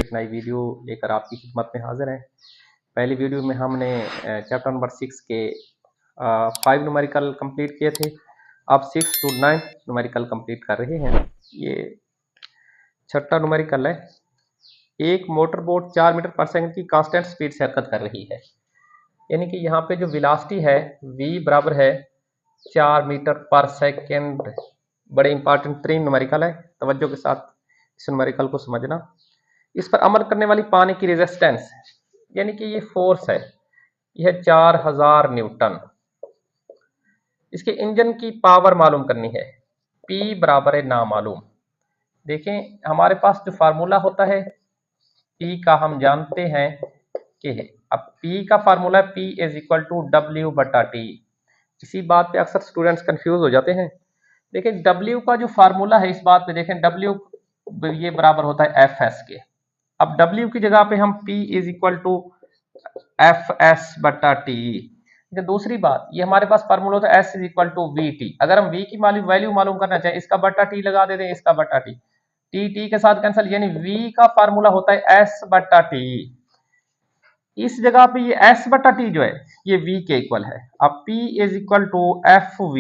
एक नई वीडियो लेकर आपकी खिदमत में हाजिर हैं। पहली वीडियो में हमने चैप्टर नंबर 6 के 5 न्यूमेरिकल कंप्लीट किए थे। अब 6 to 9 न्यूमेरिकल कंप्लीट कर रहे हैं। ये छठा न्यूमेरिकल है। एक मोटर बोट 4 मीटर पर सेकंड की कांस्टेंट स्पीड से हरकत कर रही है, यानी कि यहाँ पे जो वेलोसिटी है v बराबर है 4 मीटर पर सेकंड। बड़े इंपॉर्टेंट 3 न्यूमेरिकल है, तवज्जो के साथ इस न्यूमेरिकल को समझना। इस पर अमल करने वाली पानी की रेजिस्टेंस, यानी कि ये फोर्स है, यह 4000 न्यूटन। इसके इंजन की पावर मालूम करनी है, P बराबर है नामालूम। देखें हमारे पास जो फार्मूला होता है P का हम जानते हैं कि है, अब P का फार्मूला है P is equal to W बटा T। इसी बात पे अक्सर स्टूडेंट्स कंफ्यूज हो जाते हैं। देखें W का जो फार्मूला है, इस बात पे देखें W ये बराबर होता है Fs के। अब W की जगह पे हम P is equal to Fs बटा T। दूसरी बात, ये हमारे पास फार्मूला होता है S is equal to VT। अगर हम V की वैल्यू मालूम करना चाहें, इसका बटा T लगा देते हैं, इसका बटा T, T के साथ कैंसिल, यानी V का फार्मूला होता है S बटा T। इस जगह पे ये S बटा T जो है ये V के इक्वल है। अब P is equal to FV,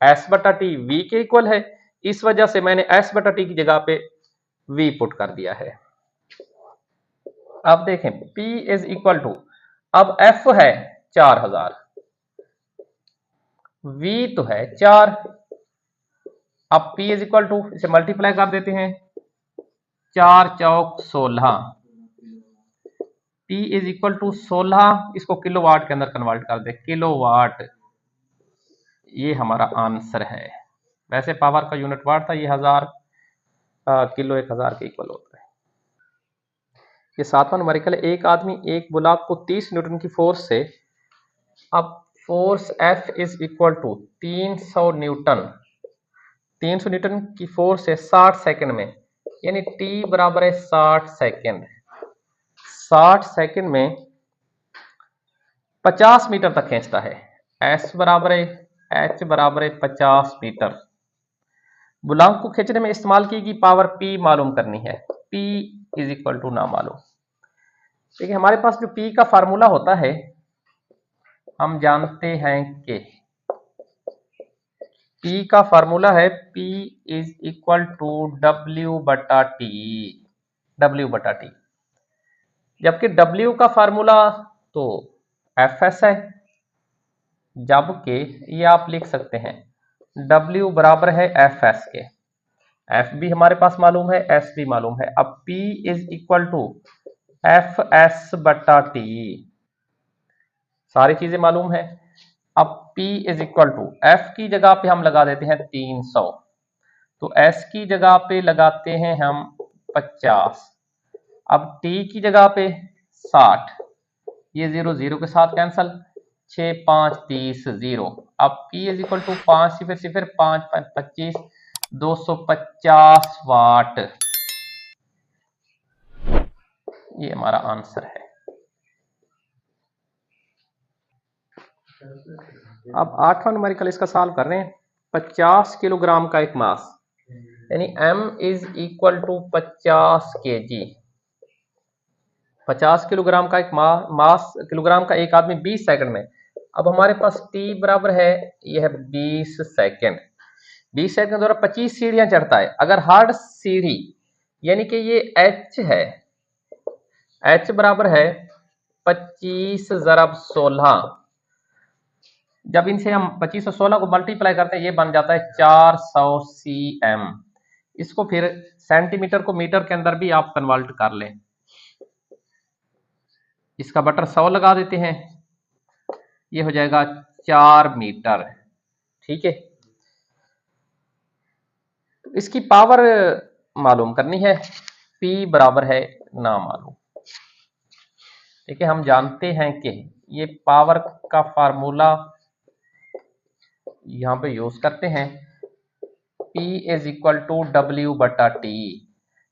S बटा T V के इक्वल है, इस वजह से मैंने S बटा T की जगह पे V पुट कर दिया है। अब देखें P इज इक्वल टू, अब F है 4000, V तो है 4, अब P इज इक्वल टू इसे मल्टीप्लाई कर देते हैं, 4 चौक 16, P इज इक्वल टू 16, इसको किलोवाट के अंदर कन्वर्ट कर दे, किलोवाट, ये हमारा आंसर है। वैसे पावर का यूनिट वाट था, ये 1000 किलो 1000 के इक्वल होता है। ये 7वां न्यूमेरिकल है। एक आदमी एक ब्लॉक को 30 न्यूटन की फोर्स से, अब force F is equal to 300 newton, 300 newton की फोर्स से 60 सेकंड में, यानी T बराबर है 60 सेकंड, 60 सेकंड में 50 मीटर तक खींचता है। S बराबर है H बराबर है 50 मीटर। बुलांक को खींचने में इस्तेमाल की गई पावर P मालूम करनी है, P इज इक्वल टू ना मालूम। देखिए हमारे पास जो P का फार्मूला होता है, हम जानते हैं कि P का फार्मूला है P is equal to W बटा T, W बटा T। जबकि W का फार्मूला तो Fs है, जबकि ये आप लिख सकते हैं W बराबर है Fs के। F भी हमारे पास मालूम है, S भी मालूम है। अब P is equal to Fs बटा T, सारी चीजें मालूम है। अब P is equal to F की जगह पे हम लगा देते हैं 300, तो S की जगह पे लगाते हैं हम 50, अब T की जगह पे 60, ये 0 0 के साथ कैंसल, 6 5 30 0। अब P इज इक्वल टू 5 सिफर सिफर 5 5 25, 250 वाट, ये हमारा आंसर है। अब 8वां न्यूमेरिकल इसका सॉल्व कर रहे हैं। 50 किलोग्राम का एक मास, यानी M is equal to 50 kg, 50 kilogram का एक मास, किलोग्राम का एक आदमी 20 सेकंड में। अब हमारे पास T बराबर है, यह 20 सेकंड, 20 सेकंड द्वारा 25 सीढ़ियां चढ़ता है। अगर हर सीढ़ी, यानी कि ये H है, H बराबर है 25 ज़रब 16, जब इनसे हम 25 और 16 को मल्टीप्लाई करते हैं, ये बन जाता है 400 cm। इसको फिर सेंटीमीटर को मीटर के अंदर भी आप कन्वर्ट कर लें, इसका बटर 100 लगा देते हैं, ये हो जाएगा 4 मीटर। ठीक है, तो इसकी पावर मालूम करनी है, P बराबर है ना मालूम। ठीक है, हम जानते हैं कि ये पावर का फार्मूला यहां पे यूज करते हैं, P is equal to W बटा T,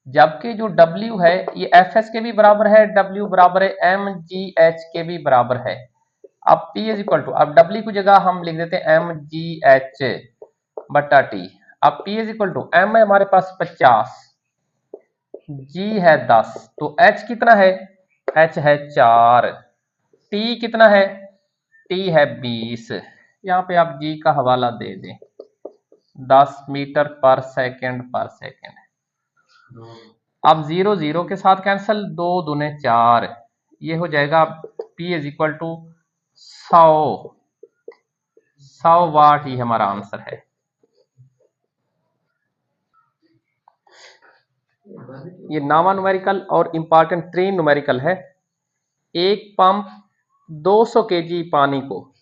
जबकि जो W है ये Fs के भी बराबर है, W बराबर है mgh के भी बराबर है। अब P इज इक्वल टू, अब W की जगह हम लिख देते हैं mgh बटा T। अब P is equal to, M है हमारे पास 50, G है 10, तो H कितना है? H है 4। T कितना है? T है 20। यहाँ पे आप G का हवाला दे दें, 10 मीटर पर सेकेंड। अब 0 0 के साथ कैंसिल, 2 दूने 4, ये हो जाएगा P इज इक्वल टू 100 वाट। ही हमारा आंसर है। ये नावा न्यूमेरिकल और इंपॉर्टेंट 3 न्यूमेरिकल है। एक पंप 200 केजी पानी को,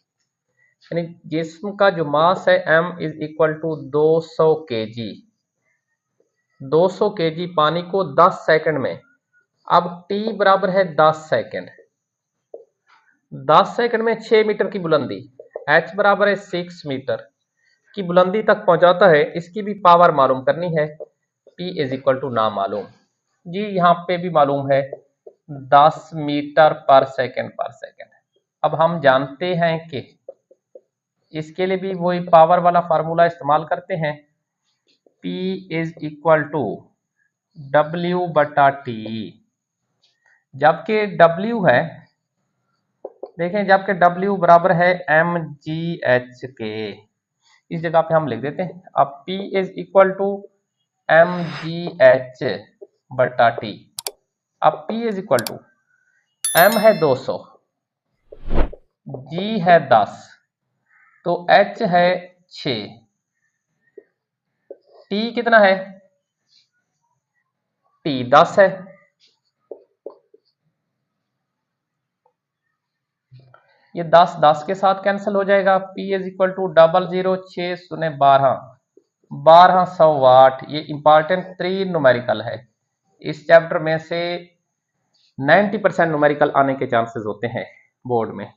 यानी जिस्म का जो मास है m is equal to 200 KG, 200 KG पानी को 10 सेकंड में। अब t बराबर है 10 सेकंड, 10 सेकंड में 6 मीटर की बुलंदी, h बराबर है 6 मीटर की बुलंदी तक पहुंचाता है। इसकी भी पावर मालूम करनी है। p इज इक्वल टू ना मालूम जी, यहाँ पे भी मालूम है 10 मीटर पर सेकंड। अब हम जानते हैं कि इसके लिए भी वही पावर वाला फार्मूला इस्तेमाल करते हैं। P is equal to W बटा T, जबकि W है, देखें, जबकि W बराबर है mgh के, इस जगह पे हम लिख देते हैं। अब P is equal to mgh बटा T। अब P is equal to m है 200, G है 10, तो H है 6, T कितना है? T 10 है। ये 10 10 के साथ कैंसिल हो जाएगा। P इज इक्वल टू 00 6 शून्य 1200 वाट। ये इंपॉर्टेंट 3 न्यूमेरिकल है। इस चैप्टर में से 90% न्यूमेरिकल आने के चांसेस होते हैं बोर्ड में।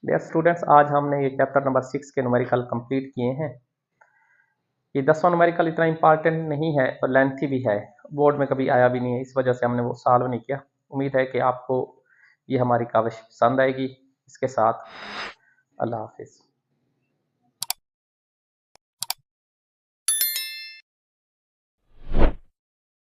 डियर स्टूडेंट्स, आज हमने ये चैप्टर नंबर 6 के न्यूमेरिकल कंप्लीट किए हैं। ये 10वां न्यूमेरिकल इतना इंपॉर्टेंट नहीं है और लेंथी भी है, बोर्ड में कभी आया भी नहीं है, इस वजह से हमने वो सॉल्व नहीं किया। उम्मीद है कि आपको ये हमारी काविश पसंद आएगी। इसके साथ अल्लाह हाफिज़।